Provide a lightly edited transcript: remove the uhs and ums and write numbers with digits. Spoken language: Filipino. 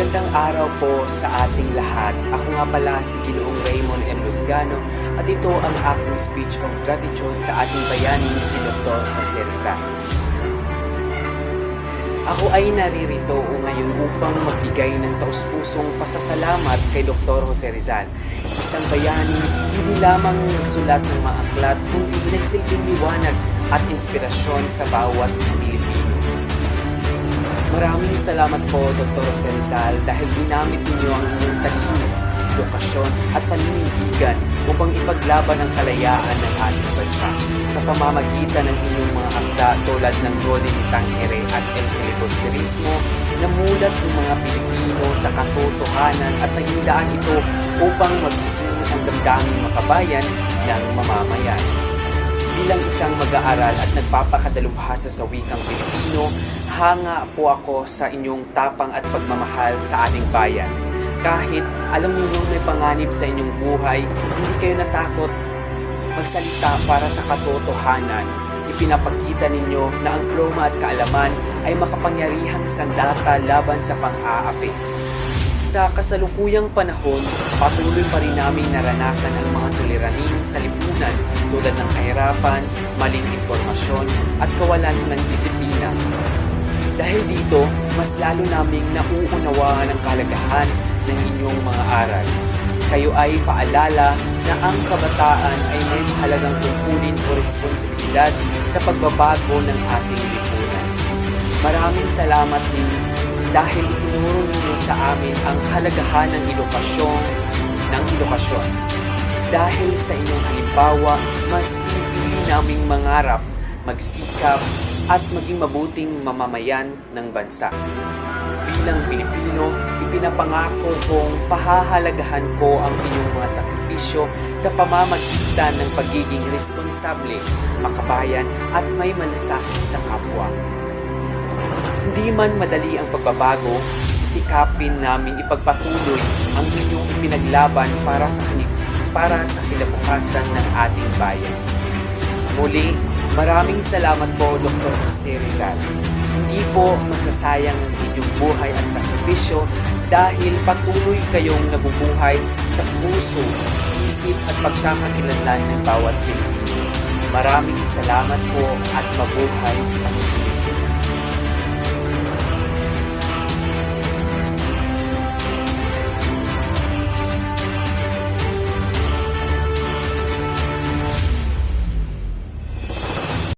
Magandang araw po sa ating lahat. Ako nga pala si Ginoong Raymond M. Luzgano at ito ang aking speech of gratitude sa ating bayaning si Dr. Jose Rizal. Ako ay naririto ngayon upang magbigay ng taus-pusong pasasalamat kay Dr. Jose Rizal. Isang bayani hindi lamang nagsulat ng mga aklat kundi nagsilbing liwanag at inspirasyon sa bawat Pilipino. Maraming salamat po Dr. Jose Rizal dahil ginamit ninyo ang inyong talino, edukasyon at paninindigan upang ipaglaban ang kalayaan ng ating bansa sa pamamagitan ng inyong mga akda tulad ng Golden ni Tangere at El Filibusterismo. Namulat ang mga Pilipino sa katotohanan at naging daan ito upang magising ang damdaming makabayan ng mamamayan. Bilang isang mag-aaral at nagpapakadalubhasa sa wikang Pilipino, hanga po ako sa inyong tapang at pagmamahal sa ating bayan. Kahit alam ninyong may panganib sa inyong buhay, hindi kayo natakot magsalita para sa katotohanan. Ipinapakita ninyo na ang ploma at kaalaman ay makapangyarihang sandata laban sa pang-aapi. Sa kasalukuyang panahon, patuloy pa rin naming naranasan ang mga suliranin sa lipunan tulad ng kahirapan, maling impormasyon at kawalan ng disiplina. Dahil dito, mas lalo naming nauunawaan ang kahalagahan ng inyong mga aral. Kayo ay paalala na ang kabataan ay may mahalagang tungkulin o responsibilidad sa pagbabago ng ating lipunan. Maraming salamat din dahil itinuro ninyo sa amin ang kahalagahan ng edukasyon. Dahil sa inyong halimbawa, mas pinipili naming mangarap, magsikap, at maging mabuting mamamayan ng bansa. Bilang Pilipino, ipinapangako kong pahahalagahan ko ang inyong mga sakripisyo sa pamamagitan ng pagiging responsable, makabayan at may malasakit sa kapwa. Hindi man madali ang pagbabago, sisikapin naming ipagpatuloy ang inyong ipinaglaban para sa kinabukasan ng ating bayan. Muli, maraming salamat po Dr. Jose Rizal. Hindi po masasayang ang inyong buhay at sakripisyo dahil patuloy kayong nabubuhay sa puso, isip at pagkakakilanlan ng bawat Pilipino. Maraming salamat po at mabuhay ang Pilipinas.